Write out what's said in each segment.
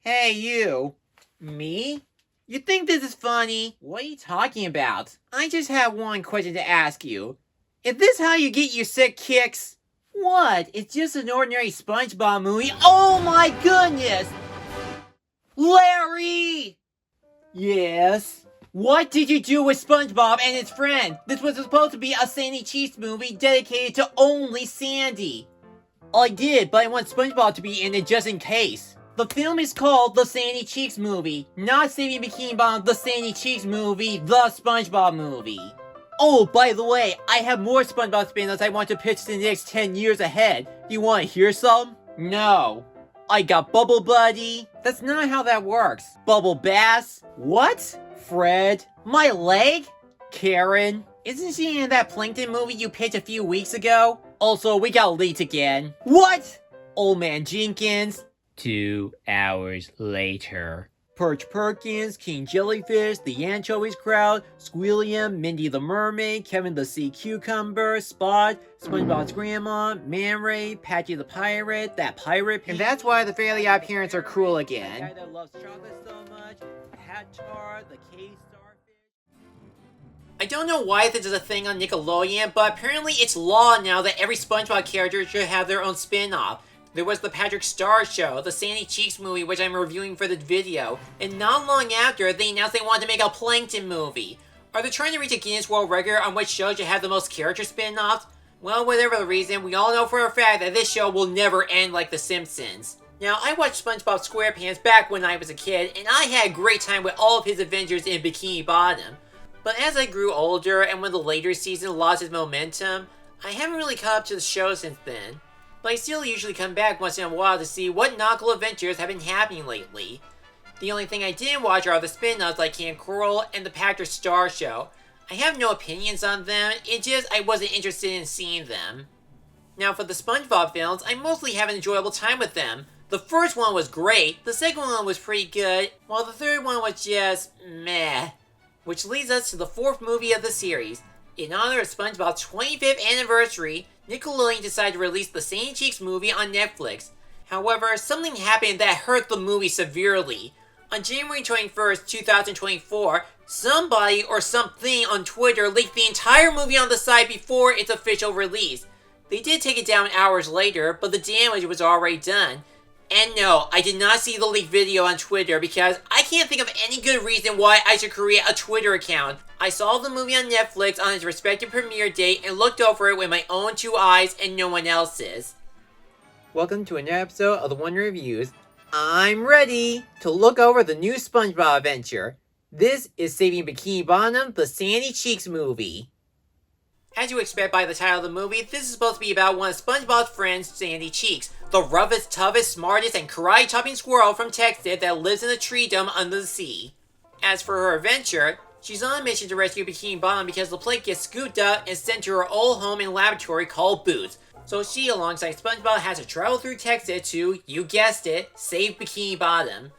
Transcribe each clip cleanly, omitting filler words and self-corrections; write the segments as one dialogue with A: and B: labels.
A: Hey, you. Me? You think this is funny? What are you talking about? I just have one question to ask you. Is this how you get your sick kicks? What? It's just an ordinary SpongeBob movie. Oh my goodness! Larry! Yes? What did you do with SpongeBob and his friend? This was supposed to be a Sandy Cheeks movie dedicated to only Sandy. I did, but I want SpongeBob to be in it just in case. The film is called The Sandy Cheeks Movie, not Saving Bikini Bottom, The Sandy Cheeks Movie, The SpongeBob Movie. Oh, by the way, I have more SpongeBob spin-offs I want to pitch the next 10 years ahead. Do you want to hear some? No. I got Bubble Buddy. That's not how that works. Bubble Bass. What? Fred. My leg? Karen. Isn't she in that Plankton movie you pitched a few weeks ago? Also, we got leaked again. What? Old Man Jenkins. 2 hours later. Perch Perkins, King Jellyfish, the Anchovies Crowd, Squilliam, Mindy the Mermaid, Kevin the Sea Cucumber, Spot, SpongeBob's Grandma, Man Ray, Patchy the Pirate, that pirate. And that's why the Fairly Odd Parents are cool again. The guy that loves chocolate so much, Hatchar, the K-Starfish. I don't know why this is a thing on Nickelodeon, but apparently it's law now that every SpongeBob character should have their own spin-off. There was the Patrick Star Show, the Sandy Cheeks movie, which I'm reviewing for the video, and not long after, they announced they wanted to make a Plankton movie. Are they trying to reach a Guinness World Record on which show should have the most character spin-offs? Well, whatever the reason, we all know for a fact that this show will never end like The Simpsons. Now, I watched SpongeBob SquarePants back when I was a kid, and I had a great time with all of his adventures in Bikini Bottom. But as I grew older, and when the later season lost its momentum, I haven't really caught up to the show since then. But I still usually come back once in a while to see what nautical adventures have been happening lately. The only thing I didn't watch are the spin-offs like Camp Coral and the Patrick Star Show. I have no opinions on them, it's just I wasn't interested in seeing them. Now for the SpongeBob films, I mostly have an enjoyable time with them. The first one was great, the second one was pretty good, while the third one was just meh. Which leads us to the fourth movie of the series. In honor of SpongeBob's 25th anniversary, Nickelodeon decided to release the Sandy Cheeks movie on Netflix. However, something happened that hurt the movie severely. On January 21st, 2024, somebody or something on Twitter leaked the entire movie on the site before its official release. They did take it down hours later, but the damage was already done. And no, I did not see the leaked video on Twitter because I can't think of any good reason why I should create a Twitter account. I saw the movie on Netflix on its respective premiere date and looked over it with my own 2 eyes and no one else's. Welcome to another episode of The One Reviews. I'm ready to look over the new SpongeBob adventure. This is Saving Bikini Bottom, the Sandy Cheeks movie. As you expect by the title of the movie, this is supposed to be about one of SpongeBob's friends, Sandy Cheeks, the roughest, toughest, smartest, and karate-chopping squirrel from Texas that lives in a tree dome under the sea. As for her adventure, she's on a mission to rescue Bikini Bottom because the plate gets scooped up and sent to her old home and laboratory called Boots. So she, alongside SpongeBob, has to travel through Texas to, you guessed it, save Bikini Bottom.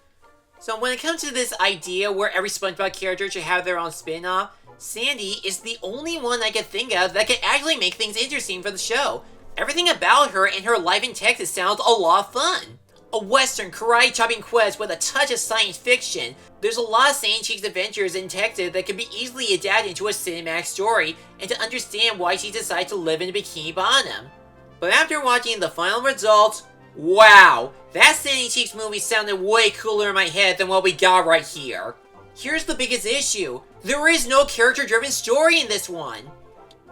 A: So when it comes to this idea where every SpongeBob character should have their own spin-off, Sandy is the only one I can think of that could actually make things interesting for the show. Everything about her and her life in Texas sounds a lot of fun. A western karate-chopping quest with a touch of science fiction. There's a lot of Sandy Cheeks adventures in Texas that can be easily adapted into a cinematic story, and to understand why she decided to live in Bikini Bottom. But after watching the final results, wow! That Sandy Cheeks movie sounded way cooler in my head than what we got right here. Here's the biggest issue. There is no character-driven story in this one.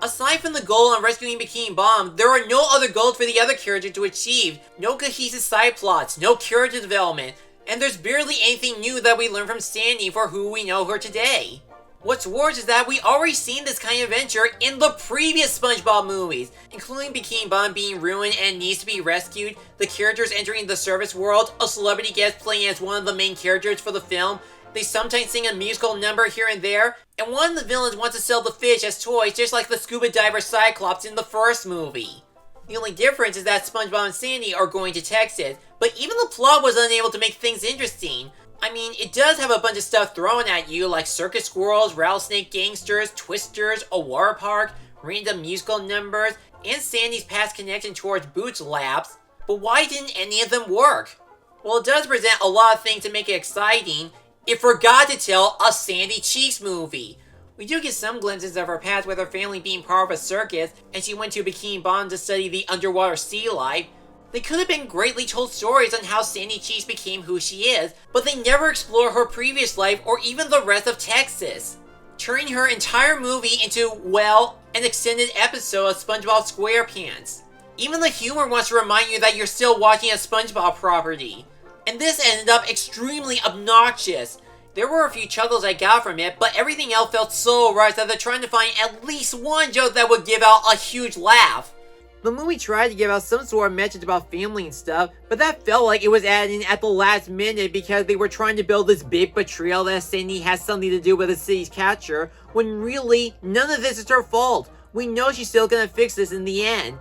A: Aside from the goal on rescuing Bikini Bottom, there are no other goals for the other characters to achieve, no cohesive side plots, no character development, and there's barely anything new that we learn from Sandy for who we know her today. What's worse is that we already seen this kind of adventure in the previous SpongeBob movies, including Bikini Bottom being ruined and needs to be rescued, the characters entering the service world, a celebrity guest playing as one of the main characters for the film, they sometimes sing a musical number here and there, and one of the villains wants to sell the fish as toys just like the scuba diver Cyclops in the first movie. The only difference is that SpongeBob and Sandy are going to Texas, but even the plot was unable to make things interesting. I mean, it does have a bunch of stuff thrown at you like circus squirrels, rattlesnake gangsters, twisters, a water park, random musical numbers, and Sandy's past connection towards Boots Labs, but why didn't any of them work? While it does present a lot of things to make it exciting, it forgot to tell a Sandy Cheeks movie. We do get some glimpses of her past with her family being part of a circus, and she went to Bikini Bottom to study the underwater sea life. They could have been greatly told stories on how Sandy Cheeks became who she is, but they never explore her previous life or even the rest of Texas, turning her entire movie into, well, an extended episode of SpongeBob SquarePants. Even the humor wants to remind you that you're still watching a SpongeBob property. And this ended up extremely obnoxious. There were a few chuckles I got from it, but everything else felt so rushed that they're trying to find at least one joke that would give out a huge laugh. The movie tried to give out some sort of message about family and stuff, but that felt like it was added in at the last minute because they were trying to build this big betrayal that Sandy has something to do with the city's capture, when really, none of this is her fault. We know she's still gonna fix this in the end.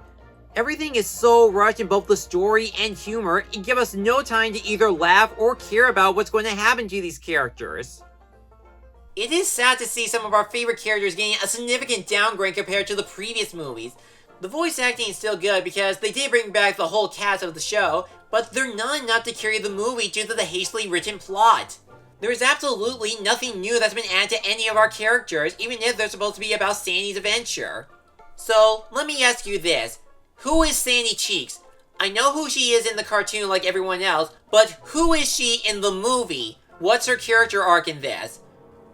A: Everything is so rushed in both the story and humor, it gives us no time to either laugh or care about what's going to happen to these characters. It is sad to see some of our favorite characters getting a significant downgrade compared to the previous movies. The voice acting is still good because they did bring back the whole cast of the show, but they're not enough to carry the movie due to the hastily written plot. There is absolutely nothing new that's been added to any of our characters, even if they're supposed to be about Sandy's adventure. So, let me ask you this. Who is Sandy Cheeks? I know who she is in the cartoon like everyone else, but who is she in the movie? What's her character arc in this?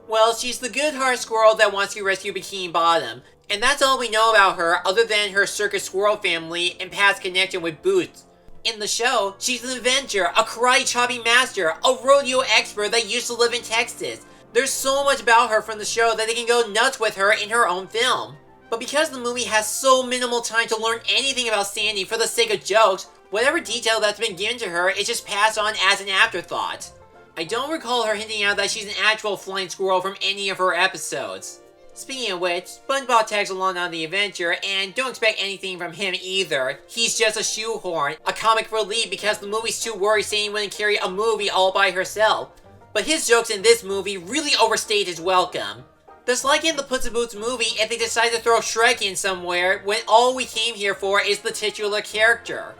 A: Well, she's the good-hearted squirrel that wants to rescue Bikini Bottom, and that's all we know about her other than her circus squirrel family and past connection with Boots. In the show, she's an adventurer, a karate chopping master, a rodeo expert that used to live in Texas. There's so much about her from the show that they can go nuts with her in her own film. But because the movie has so minimal time to learn anything about Sandy for the sake of jokes, whatever detail that's been given to her is just passed on as an afterthought. I don't recall her hinting out that she's an actual flying squirrel from any of her episodes. Speaking of which, SpongeBob tags along on the adventure, and don't expect anything from him either. He's just a shoehorn, a comic relief because the movie's too worried Sandy wouldn't carry a movie all by herself. But his jokes in this movie really overstayed his welcome. Just like in the Puss in Boots movie, if they decide to throw Shrek in somewhere, when all we came here for is the titular character.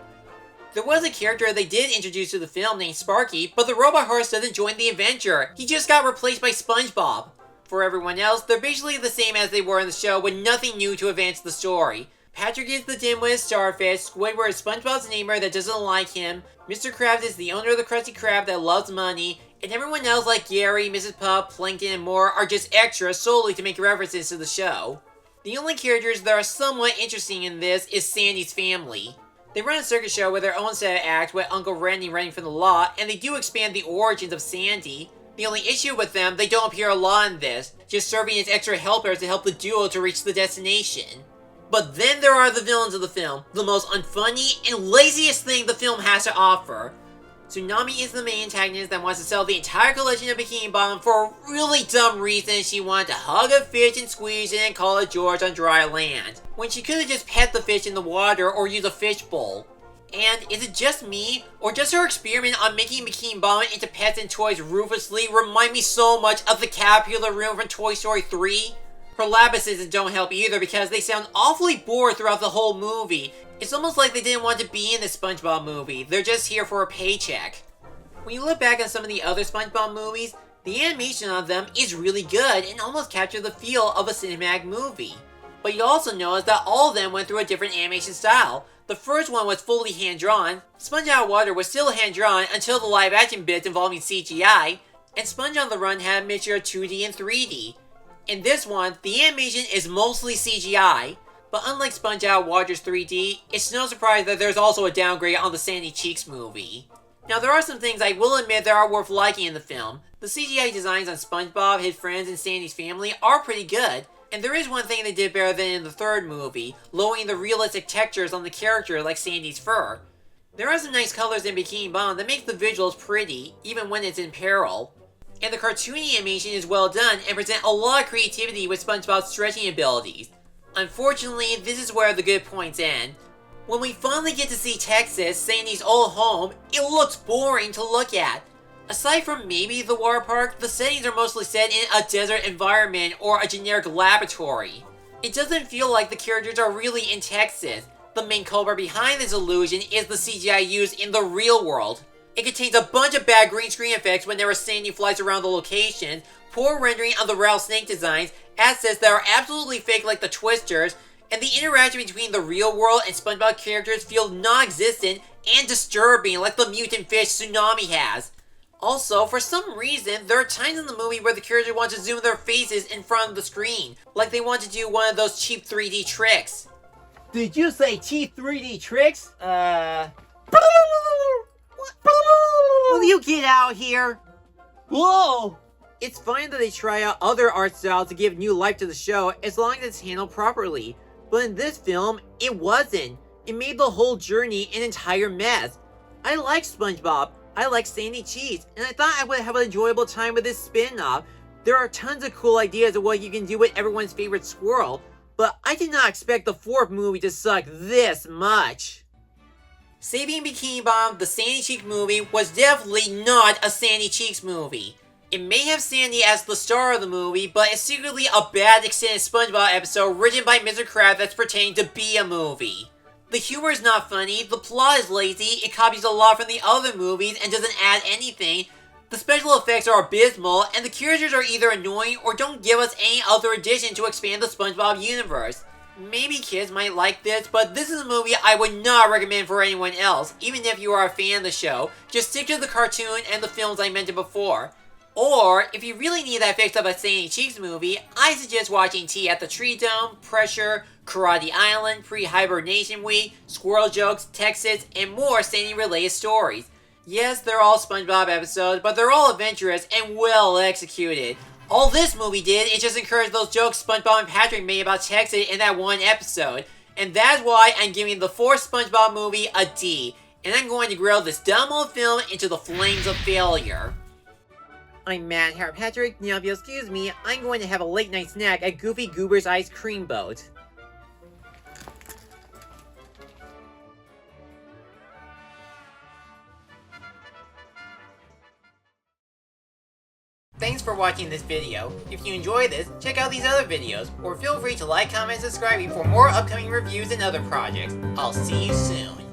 A: There was a character they did introduce to the film named Sparky, but the robot horse doesn't join the adventure. He just got replaced by SpongeBob. For everyone else, they're basically the same as they were in the show with nothing new to advance the story. Patrick is the dimwit starfish, Squidward is SpongeBob's neighbor that doesn't like him, Mr. Krabs is the owner of the Krusty Krab that loves money, and everyone else like Gary, Mrs. Pup, Plankton, and more are just extras solely to make references to the show. The only characters that are somewhat interesting in this is Sandy's family. They run a circus show with their own set of acts with Uncle Randy running from the law, and they do expand the origins of Sandy. The only issue with them, they don't appear a lot in this, just serving as extra helpers to help the duo to reach the destination. But then there are the villains of the film, the most unfunny and laziest thing the film has to offer. Tsunami is the main antagonist that wants to sell the entire collection of Bikini Bottom for a really dumb reason. She wanted to hug a fish and squeeze it and call it George on dry land, when she could have just pet the fish in the water or used a fish bowl. And is it just me, or does her experiment on making Bikini Bottom into pets and toys ruthlessly remind me so much of the Caterpillar Room from Toy Story 3? Her lab assistants don't help either because they sound awfully bored throughout the whole movie. It's almost like they didn't want to be in the SpongeBob movie, they're just here for a paycheck. When you look back on some of the other SpongeBob movies, the animation on them is really good and almost captures the feel of a cinematic movie. But you also notice that all of them went through a different animation style. The first one was fully hand-drawn, Sponge Out of Water was still hand-drawn until the live-action bits involving CGI, and Sponge on the Run had a mixture of 2D and 3D. In this one, the animation is mostly CGI, but unlike Sponge Out of Water's 3D, it's no surprise that there's also a downgrade on the Sandy Cheeks movie. Now there are some things I will admit that are worth liking in the film. The CGI designs on SpongeBob, his friends, and Sandy's family are pretty good. And there is one thing they did better than in the third movie, lowering the realistic textures on the character like Sandy's fur. There are some nice colors in Bikini Bottom that make the visuals pretty, even when it's in peril. And the cartoony animation is well done and present a lot of creativity with SpongeBob's stretching abilities. Unfortunately, this is where the good points end. When we finally get to see Texas, Sandy's old home, it looks boring to look at. Aside from maybe the water park, the settings are mostly set in a desert environment or a generic laboratory. It doesn't feel like the characters are really in Texas. The main culprit behind this illusion is the CGI used in the real world. It contains a bunch of bad green screen effects whenever Sandy flies around the locations, poor rendering of the rattlesnake designs, assets that are absolutely fake like the twisters, and the interaction between the real world and SpongeBob characters feels non-existent and disturbing like the mutant fish Tsunami has. Also, for some reason, there are times in the movie where the characters want to zoom their faces in front of the screen, like they want to do one of those cheap 3D tricks.
B: Did you say cheap 3D tricks?
A: Will you get out here?
B: Whoa!
A: It's fine that they try out other art styles to give new life to the show as long as it's handled properly. But in this film, it wasn't. It made the whole journey an entire mess. I like SpongeBob, I like Sandy Cheese, and I thought I would have an enjoyable time with this spin-off. There are tons of cool ideas of what you can do with everyone's favorite squirrel, but I did not expect the fourth movie to suck this much. Saving Bikini Bottom, the Sandy Cheeks movie, was definitely not a Sandy Cheeks movie. It may have Sandy as the star of the movie, but it's secretly a bad extended SpongeBob episode written by Mr. Krabs that's pretending to be a movie. The humor is not funny, the plot is lazy, it copies a lot from the other movies and doesn't add anything, the special effects are abysmal, and the characters are either annoying or don't give us any other addition to expand the SpongeBob universe. Maybe kids might like this, but this is a movie I would not recommend for anyone else, even if you are a fan of the show. Just stick to the cartoon and the films I mentioned before. Or, if you really need that fix of a Sandy Cheeks movie, I suggest watching Tea at the Tree Dome, Pressure, Karate Island, Pre-Hibernation Week, Squirrel Jokes, Texas, and more Sandy-related stories. Yes, they're all SpongeBob episodes, but they're all adventurous and well executed. All this movie did is just encourage those jokes SpongeBob and Patrick made about Texas in that one episode. And that's why I'm giving the fourth SpongeBob movie a D. And I'm going to grill this dumb old film into the flames of failure. I'm Mad Hair Patrick. Now if you'll excuse me, I'm going to have a late night snack at Goofy Goober's Ice Cream Boat. Thanks for watching this video. If you enjoyed this, check out these other videos, or feel free to like, comment, and subscribe for more upcoming reviews and other projects. I'll see you soon.